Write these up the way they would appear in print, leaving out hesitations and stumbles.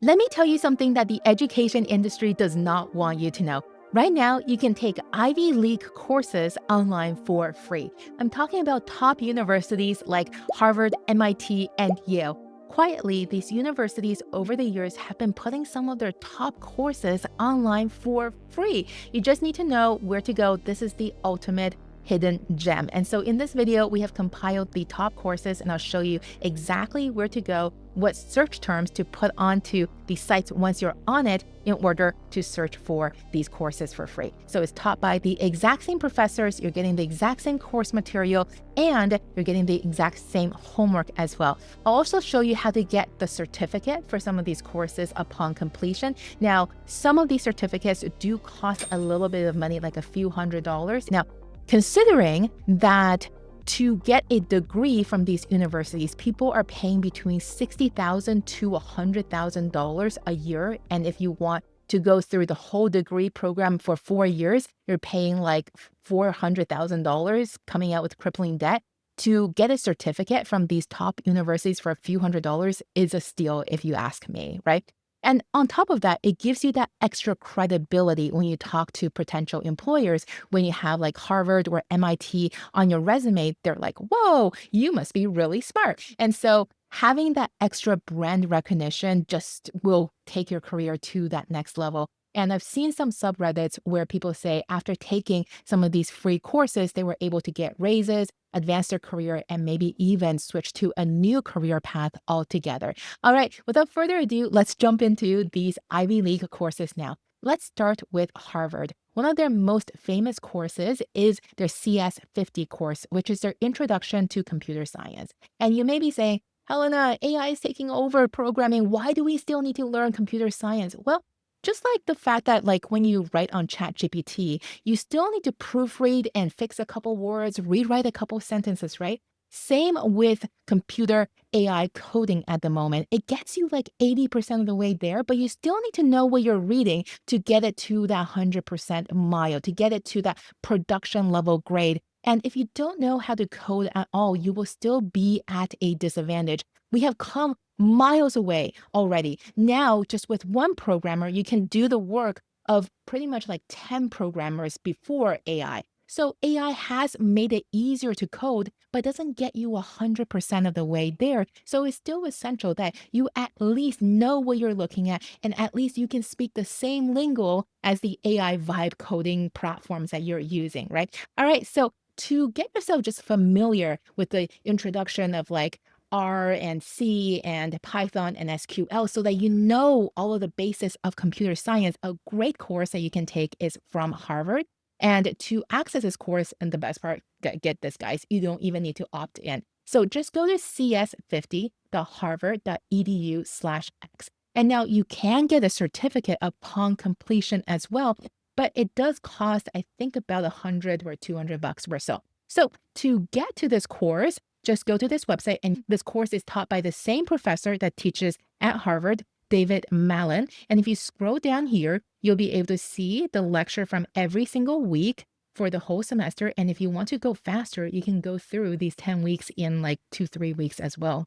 Let me tell you something that the education industry does not want you to know. Right now, you can take Ivy League courses online for free. I'm talking about top universities like Harvard, MIT, and Yale. Quietly, these universities over the years have been putting some of their top courses online for free. You just need to know where to go. This is the ultimate hidden gem. And so in this video, we have compiled the top courses and I'll show you exactly where to go, what search terms to put onto the sites once you're on it in order to search for these courses for free. So it's taught by the exact same professors, you're getting the exact same course material, and you're getting the exact same homework as well. I'll also show you how to get the certificate for some of these courses upon completion. Now, some of these certificates do cost a little bit of money, like a few $100s. Now, considering that to get a degree from these universities, people are paying between $60,000 to $100,000 a year. And if you want to go through the whole degree program for 4 years, you're paying like $400,000, coming out with crippling debt. To get a certificate from these top universities for a few $100s is a steal if you ask me, right? And on top of that, it gives you that extra credibility when you talk to potential employers. When you have like Harvard or MIT on your resume, they're like, whoa, you must be really smart. And so having that extra brand recognition just will take your career to that next level. And I've seen some subreddits where people say after taking some of these free courses, they were able to get raises, advance their career, and maybe even switch to a new career path altogether. All right, without further ado, let's jump into these Ivy League courses now. Let's start with Harvard. One of their most famous courses is their CS50 course, which is their introduction to computer science. And you may be saying, Helena, AI is taking over programming. Why do we still need to learn computer science? Well, just like the fact that like when you write on ChatGPT, you still need to proofread and fix a couple words, rewrite a couple sentences, right? Same with computer AI coding at the moment. It gets you like 80% of the way there, but you still need to know what you're reading to get it to that 100% mile, to get it to that production level grade. And if you don't know how to code at all, you will still be at a disadvantage. We have come miles away already. Now, just with one programmer, you can do the work of pretty much like 10 programmers before AI. So AI has made it easier to code, but doesn't get you 100% of the way there. So it's still essential that you at least know what you're looking at, and at least you can speak the same lingo as the AI vibe coding platforms that you're using, right? All right, so to get yourself just familiar with the introduction of like R and C and Python and SQL so that you know all of the basis of computer science, a great course that you can take is from Harvard. And to access this course, and the best part, get this, guys, you don't even need to opt in. So just go to cs50.harvard.edu/x. And now you can get a certificate upon completion as well, but it does cost, I think, about 100 or 200 bucks or so. So to get to this course, just go to this website, and this course is taught by the same professor that teaches at Harvard, David Malin. And if you scroll down here, you'll be able to see the lecture from every single week for the whole semester. And if you want to go faster, you can go through these 10 weeks in like 2-3 weeks as well.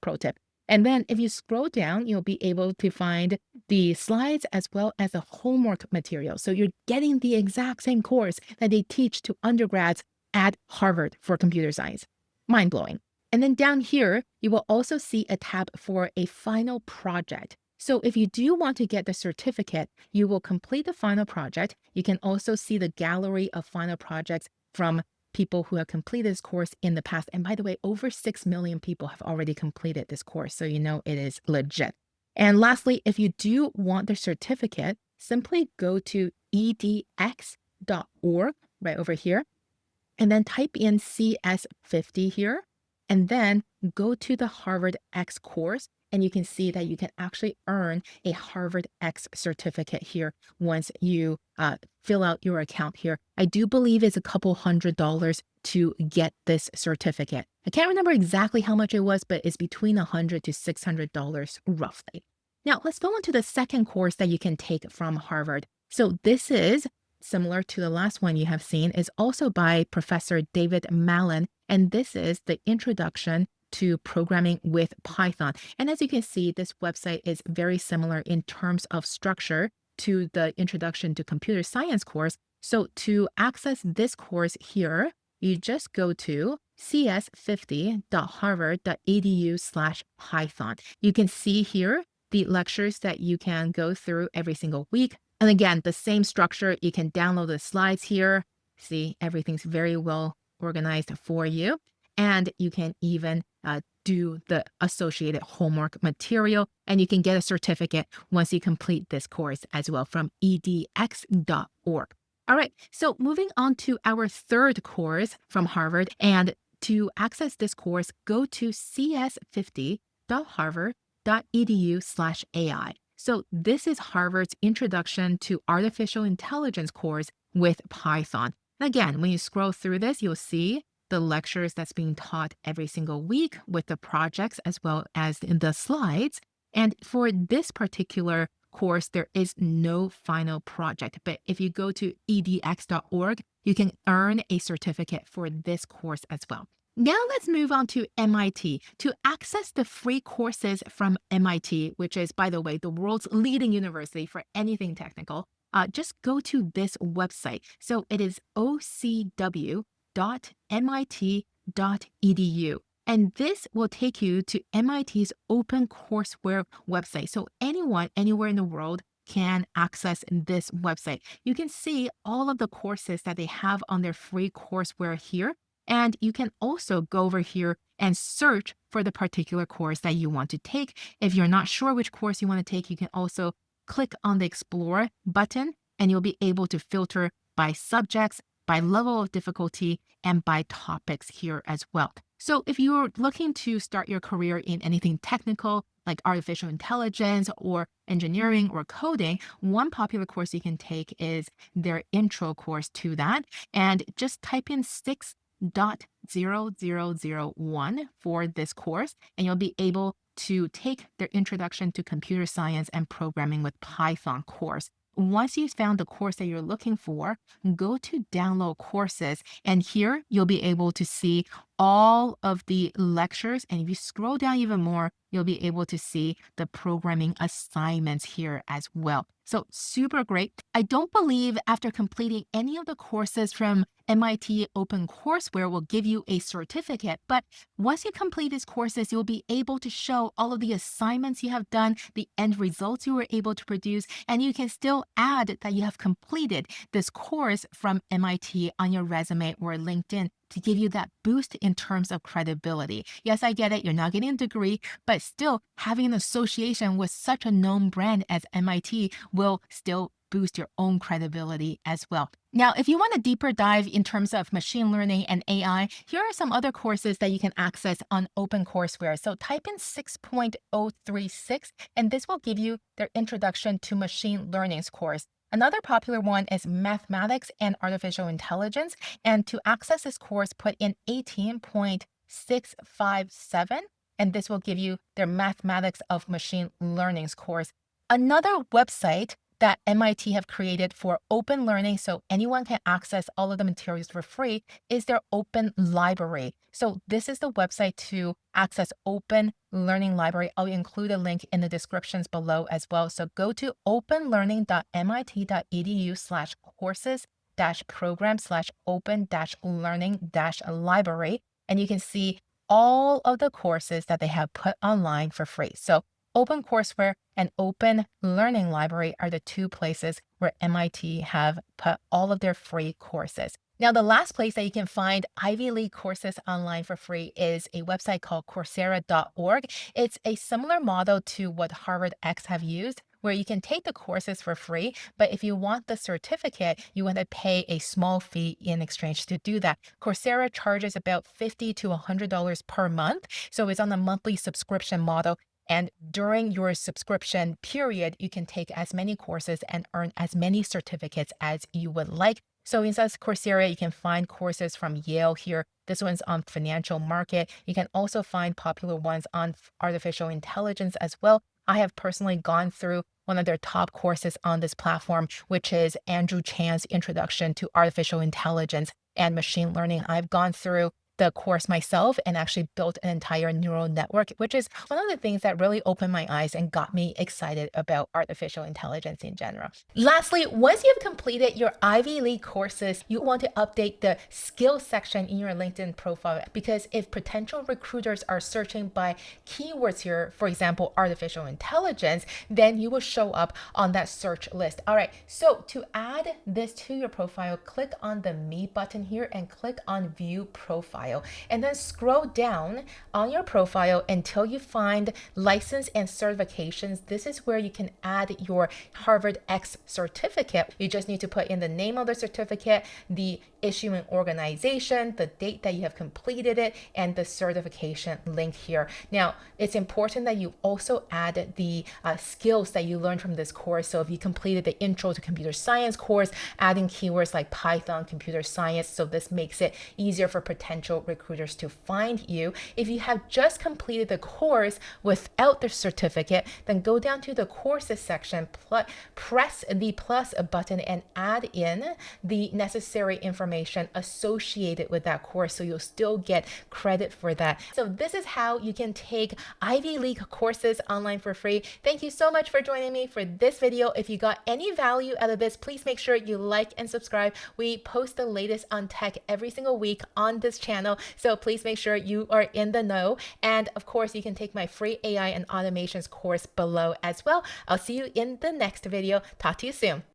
Pro tip. And then if you scroll down, you'll be able to find the slides as well as the homework material. So you're getting the exact same course that they teach to undergrads at Harvard for computer science. Mind-blowing. And then down here, you will also see a tab for a final project. So if you do want to get the certificate, you will complete the final project. You can also see the gallery of final projects from people who have completed this course in the past. And by the way, over 6 million people have already completed this course, so you know it is legit. And lastly, if you do want the certificate, simply go to edx.org right over here, and then type in CS50 here, and then go to the Harvard X course, and you can see that you can actually earn a Harvard X certificate here once you fill out your account here. I do believe it's a couple $100s to get this certificate. I can't remember exactly how much it was, but it's between $100 to $600 roughly. Now, let's go on to the second course that you can take from Harvard. So this is similar to the last one you have seen, is also by Professor David Malin, and this is the Introduction to programming with Python. And as you can see, this website is very similar in terms of structure to the Introduction to Computer Science course. So to access this course here, you just go to cs50.harvard.edu/Python. You can see here the lectures that you can go through every single week. And again, the same structure, you can download the slides here. See, everything's very well organized for you. And you can even do the associated homework material, and you can get a certificate once you complete this course as well from edx.org. All right, so moving on to our third course from Harvard. And to access this course, go to cs50.harvard.edu/AI. So this is Harvard's Introduction to Artificial Intelligence course with Python. Again, when you scroll through this, you'll see the lectures that's being taught every single week with the projects as well as in the slides. And for this particular course, there is no final project. But if you go to edx.org, you can earn a certificate for this course as well. Now let's move on to MIT. To access the free courses from MIT, which is, by the way, the world's leading university for anything technical, just go to this website. So it is ocw.mit.edu. And this will take you to MIT's Open Courseware website. So anyone, anywhere in the world can access this website. You can see all of the courses that they have on their free courseware here. And you can also go over here and search for the particular course that you want to take. If you're not sure which course you want to take, you can also click on the Explore button, and you'll be able to filter by subjects, by level of difficulty, and by topics here as well. So if you're looking to start your career in anything technical, like artificial intelligence or engineering or coding, one popular course you can take is their intro course to that. And just type in 6.0001 for this course, and you'll be able to take their Introduction to Computer Science and Programming with Python course. Once you've found the course that you're looking for, go to Download Courses, and here you'll be able to see all of the lectures. And if you scroll down even more, you'll be able to see the programming assignments here as well. So super great. I don't believe after completing any of the courses from MIT Open Courseware will give you a certificate, but once you complete these courses, you'll be able to show all of the assignments you have done, the end results you were able to produce, and you can still add that you have completed this course from MIT on your resume or LinkedIn to give you that boost in terms of credibility. Yes, I get it. You're not getting a degree, but still having an association with such a known brand as MIT will still boost your own credibility as well. Now, if you want a deeper dive in terms of machine learning and AI, here are some other courses that you can access on OpenCourseWare. So type in 6.036, and this will give you their Introduction to Machine Learning's course. Another popular one is Mathematics and Artificial Intelligence. And to access this course, put in 18.657, and this will give you their Mathematics of Machine Learning's course. Another website that MIT have created for open learning, so anyone can access all of the materials for free, is their Open Library. So this is the website to access Open Learning Library. I'll include a link in the descriptions below as well. So go to openlearning.mit.edu/courses-program/open-learning-library, and you can see all of the courses that they have put online for free. So OpenCourseWare and Open Learning Library are the two places where MIT have put all of their free courses. Now, the last place that you can find Ivy League courses online for free is a website called Coursera.org. It's a similar model to what Harvard X have used, where you can take the courses for free, but if you want the certificate, you want to pay a small fee in exchange to do that. Coursera charges about $50 to $100 per month, so it's on a monthly subscription model. And during your subscription period, you can take as many courses and earn as many certificates as you would like. So inside Coursera, you can find courses from Yale here. This one's on financial market. You can also find popular ones on artificial intelligence as well. I have personally gone through one of their top courses on this platform, which is Andrew Chan's Introduction to Artificial Intelligence and Machine Learning. I've gone through the course myself and actually built an entire neural network, which is one of the things that really opened my eyes and got me excited about artificial intelligence in general. Lastly, once you've completed your Ivy League courses, you want to update the skills section in your LinkedIn profile, because if potential recruiters are searching by keywords here, for example, artificial intelligence, then you will show up on that search list. All right, so to add this to your profile, click on the Me button here and click on View Profile, and then scroll down on your profile until you find license and certifications. This is where you can add your Harvard X certificate. You just need to put in the name of the certificate, the issuing organization, the date that you have completed it, and the certification link here. Now, it's important that you also add the skills that you learned from this course. So if you completed the Intro to Computer Science course, adding keywords like Python, computer science, so this makes it easier for potential recruiters to find you. If you have just completed the course without the certificate, then go down to the courses section, press the plus button, and add in the necessary information associated with that course, so you'll still get credit for that. So this is how you can take Ivy League courses online for free. Thank you so much for joining me for this video. If you got any value out of this, please make sure you like and subscribe. We post the latest on tech every single week on this channel, so please make sure you are in the know. And of course, you can take my free AI and automations course below as well. I'll see you in the next video. Talk to you soon.